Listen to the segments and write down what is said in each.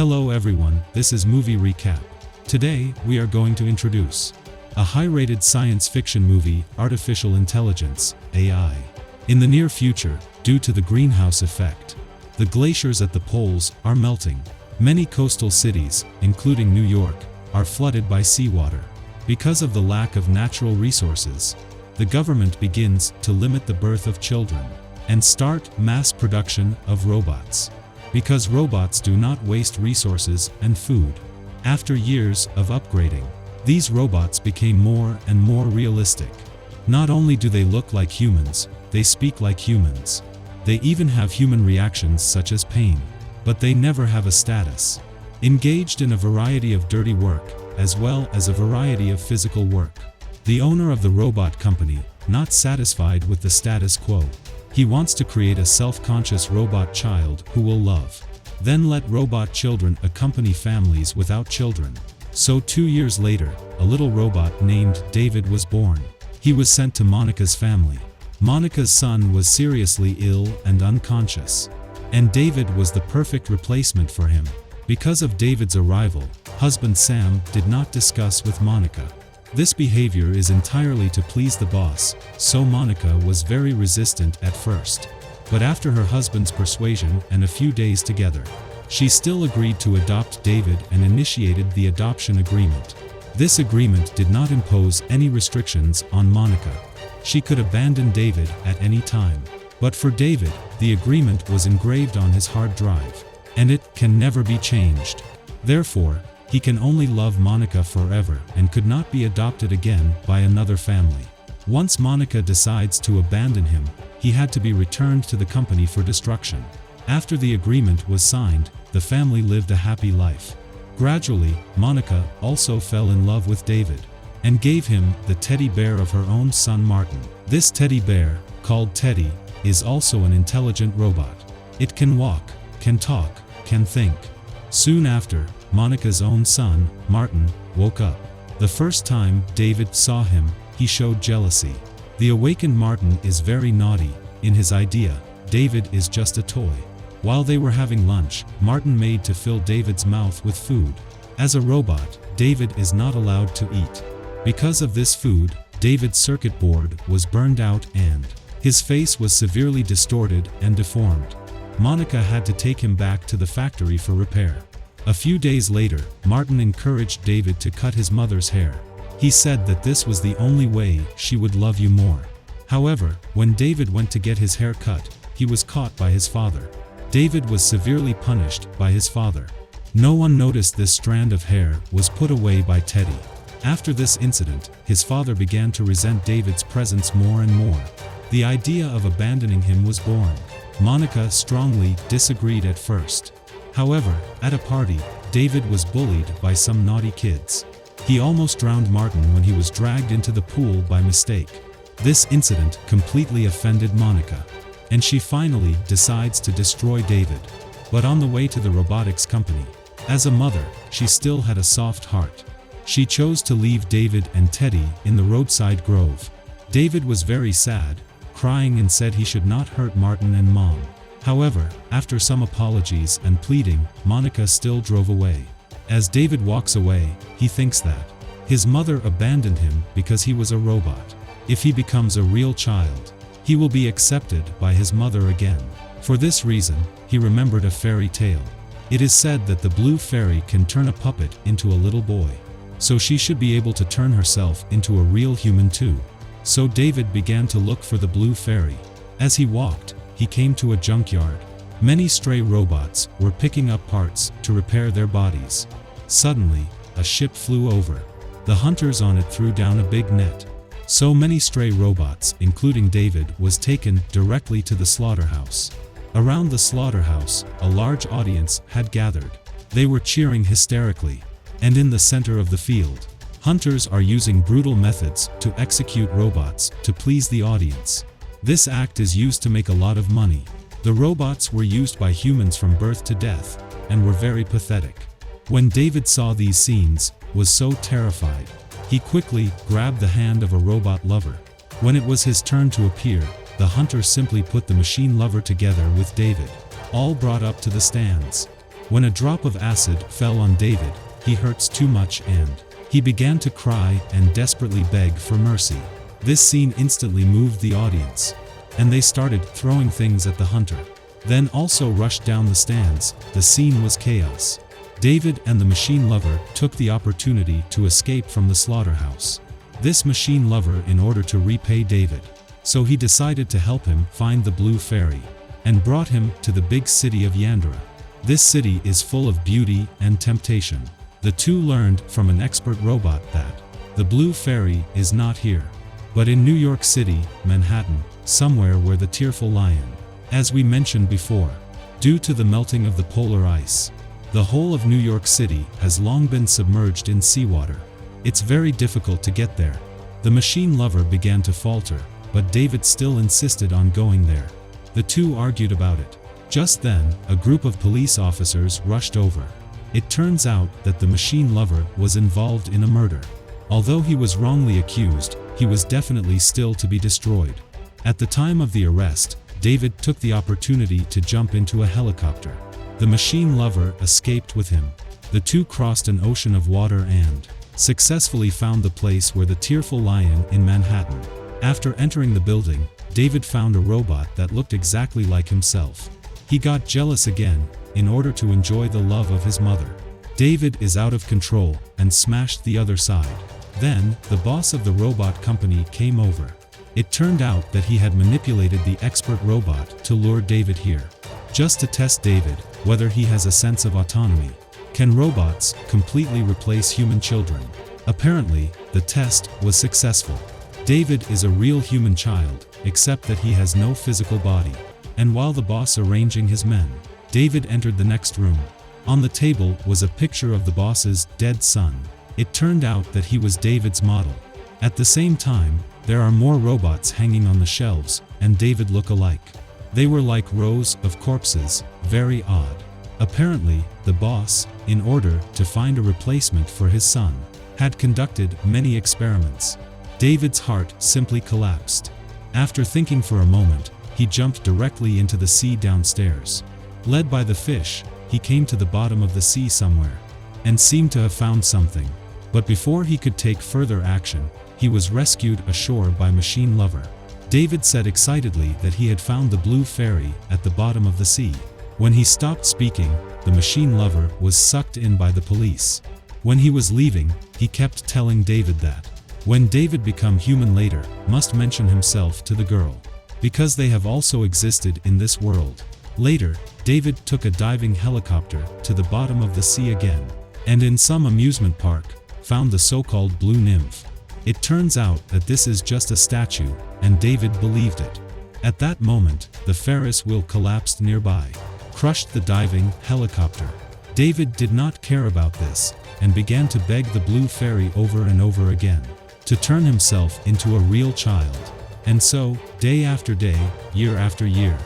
Hello everyone, this is Movie Recap. Today, we are going to introduce a high-rated science fiction movie, Artificial Intelligence, AI. In the near future, due to the greenhouse effect, the glaciers at the poles are melting. Many coastal cities, including New York, are flooded by seawater. Because of the lack of natural resources, the government begins to limit the birth of children and start mass production of robots. Because robots do not waste resources and food. After years of upgrading, these robots became more and more realistic. Not only do they look like humans, they speak like humans. They even have human reactions such as pain. But they never have a status. Engaged in a variety of dirty work, as well as a variety of physical work. The owner of the robot company, not satisfied with the status quo. He wants to create a self-conscious robot child who will love. Then let robot children accompany families without children. So 2 years later, a little robot named David was born. He was sent to Monica's family. Monica's son was seriously ill and unconscious. And David was the perfect replacement for him. Because of David's arrival, husband Sam did not discuss with Monica. This behavior is entirely to please the boss, so Monica was very resistant at first. But after her husband's persuasion and a few days together, she still agreed to adopt David and initiated the adoption agreement. This agreement did not impose any restrictions on Monica. She could abandon David at any time. But for David, the agreement was engraved on his hard drive, and it can never be changed. Therefore, he can only love Monica forever and could not be adopted again by another family. Once Monica decides to abandon him, he had to be returned to the company for destruction. After the agreement was signed, the family lived a happy life. Gradually, Monica also fell in love with David and gave him the teddy bear of her own son Martin. This teddy bear, called Teddy, is also an intelligent robot. It can walk, can talk, can think. Soon after, Monica's own son, Martin, woke up. The first time David saw him, he showed jealousy. The awakened Martin is very naughty. In his idea, David is just a toy. While they were having lunch, Martin made to fill David's mouth with food. As a robot, David is not allowed to eat. Because of this food, David's circuit board was burned out and his face was severely distorted and deformed. Monica had to take him back to the factory for repair. A few days later, Martin encouraged David to cut his mother's hair. He said that this was the only way she would love you more. However, when David went to get his hair cut, he was caught by his father. David was severely punished by his father. No one noticed this strand of hair was put away by Teddy. After this incident, his father began to resent David's presence more and more. The idea of abandoning him was born. Monica strongly disagreed at first. However, at a party, David was bullied by some naughty kids. He almost drowned Martin when he was dragged into the pool by mistake. This incident completely offended Monica, and she finally decides to destroy David. But on the way to the robotics company, as a mother, she still had a soft heart. She chose to leave David and Teddy in the roadside grove. David was very sad, crying and said he should not hurt Martin and Mom. However, after some apologies and pleading, Monica still drove away. As David walks away, he thinks that his mother abandoned him because he was a robot. If he becomes a real child, he will be accepted by his mother again. For this reason, he remembered a fairy tale. It is said that the blue fairy can turn a puppet into a little boy. So she should be able to turn herself into a real human too. So David began to look for the blue fairy. As he walked, he came to a junkyard. Many stray robots were picking up parts to repair their bodies. Suddenly, a ship flew over. The hunters on it threw down a big net. So many stray robots, including David, was taken directly to the slaughterhouse. Around the slaughterhouse, a large audience had gathered. They were cheering hysterically. And in the center of the field, hunters are using brutal methods to execute robots to please the audience. This act is used to make a lot of money. The robots were used by humans from birth to death, and were very pathetic. When David saw these scenes, was so terrified, he quickly grabbed the hand of a robot lover. When it was his turn to appear, the hunter simply put the machine lover together with David, all brought up to the stands. When a drop of acid fell on David, he hurts too much and he began to cry and desperately beg for mercy. This scene instantly moved the audience, and they started throwing things at the hunter. Then also rushed down the stands. The scene was chaos. David and the machine lover took the opportunity to escape from the slaughterhouse. This machine lover in order to repay David. So he decided to help him find the blue fairy, and brought him to the big city of Yandera. This city is full of beauty and temptation. The two learned from an expert robot that the blue fairy is not here, but in New York City, Manhattan, somewhere where the tearful lion. As we mentioned before, due to the melting of the polar ice, the whole of New York City has long been submerged in seawater. It's very difficult to get there. The machine lover began to falter, but David still insisted on going there. The two argued about it. Just then, a group of police officers rushed over. It turns out that the machine lover was involved in a murder. Although he was wrongly accused, he was definitely still to be destroyed. At the time of the arrest, David took the opportunity to jump into a helicopter. The machine lover escaped with him. The two crossed an ocean of water and successfully found the place where the tearful lion in Manhattan. After entering the building, David found a robot that looked exactly like himself. He got jealous again, in order to enjoy the love of his mother. David is out of control and smashed the other side. Then, the boss of the robot company came over. It turned out that he had manipulated the expert robot to lure David here, just to test David, whether he has a sense of autonomy. Can robots completely replace human children? Apparently, the test was successful. David is a real human child, except that he has no physical body. And while the boss arranging his men, David entered the next room. On the table was a picture of the boss's dead son. It turned out that he was David's model. At the same time, there are more robots hanging on the shelves, and David look alike. They were like rows of corpses, very odd. Apparently, the boss, in order to find a replacement for his son, had conducted many experiments. David's heart simply collapsed. After thinking for a moment, he jumped directly into the sea downstairs. Led by the fish, he came to the bottom of the sea somewhere, and seemed to have found something. But before he could take further action, he was rescued ashore by machine lover. David said excitedly that he had found the blue fairy at the bottom of the sea. When he stopped speaking, the machine lover was sucked in by the police. When he was leaving, he kept telling David that when David become human later, must mention himself to the girl, because they have also existed in this world. Later, David took a diving helicopter to the bottom of the sea again, and in some amusement park, found the so-called blue nymph. It turns out that this is just a statue, and David believed it. At that moment, the Ferris wheel collapsed nearby, crushed the diving helicopter. David did not care about this, and began to beg the blue fairy over and over again, to turn himself into a real child. And so, day after day, year after year,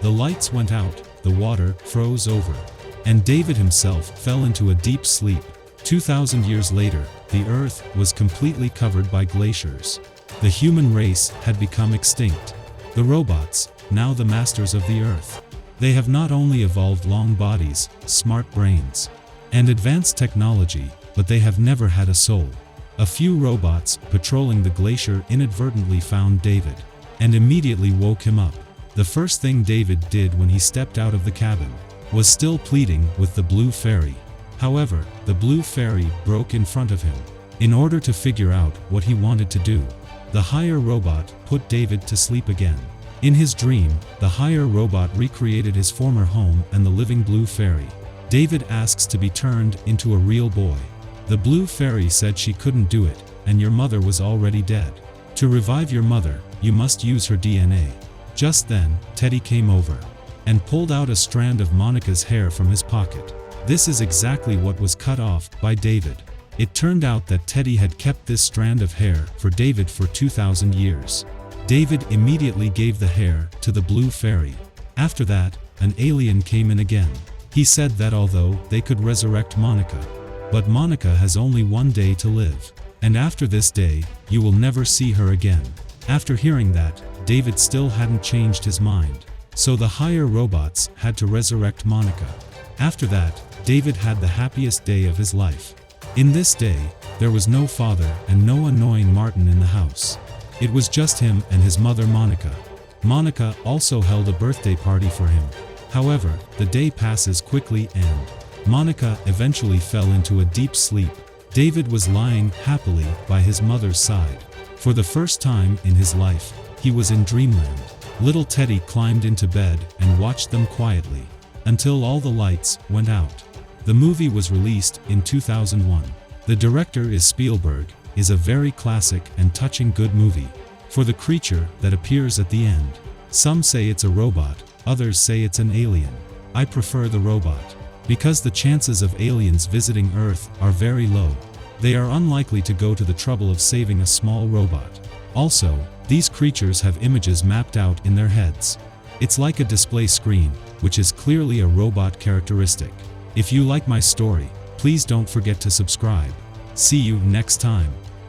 the lights went out, the water froze over, and David himself fell into a deep sleep. 2,000 years later, the earth was completely covered by glaciers. The human race had become extinct. The robots, now the masters of the earth. They have not only evolved long bodies, smart brains, and advanced technology, but they have never had a soul. A few robots patrolling the glacier inadvertently found David, and immediately woke him up. The first thing David did when he stepped out of the cabin was still pleading with the blue fairy. However, the blue fairy broke in front of him. In order to figure out what he wanted to do, the higher robot put David to sleep again. In his dream, the higher robot recreated his former home and the living blue fairy. David asks to be turned into a real boy. The blue fairy said she couldn't do it, and your mother was already dead. To revive your mother, you must use her DNA. Just then, Teddy came over, and pulled out a strand of Monica's hair from his pocket. This is exactly what was cut off by David. It turned out that Teddy had kept this strand of hair for David for 2,000 years. David immediately gave the hair to the blue fairy. After that, an alien came in again. He said that although they could resurrect Monica, but Monica has only one day to live, and after this day, you will never see her again. After hearing that, David still hadn't changed his mind, so the higher robots had to resurrect Monica. After that, David had the happiest day of his life. In this day, there was no father and no annoying Martin in the house. It was just him and his mother Monica. Monica also held a birthday party for him. However, the day passes quickly and Monica eventually fell into a deep sleep. David was lying happily by his mother's side. For the first time in his life, he was in dreamland. Little Teddy climbed into bed and watched them quietly until all the lights went out. The movie was released in 2001. The director is Spielberg, is a very classic and touching good movie. For the creature that appears at the end, some say it's a robot, others say it's an alien. I prefer the robot, because the chances of aliens visiting Earth are very low. They are unlikely to go to the trouble of saving a small robot. Also, these creatures have images mapped out in their heads. It's like a display screen, which is clearly a robot characteristic. If you like my story, please don't forget to subscribe. See you next time.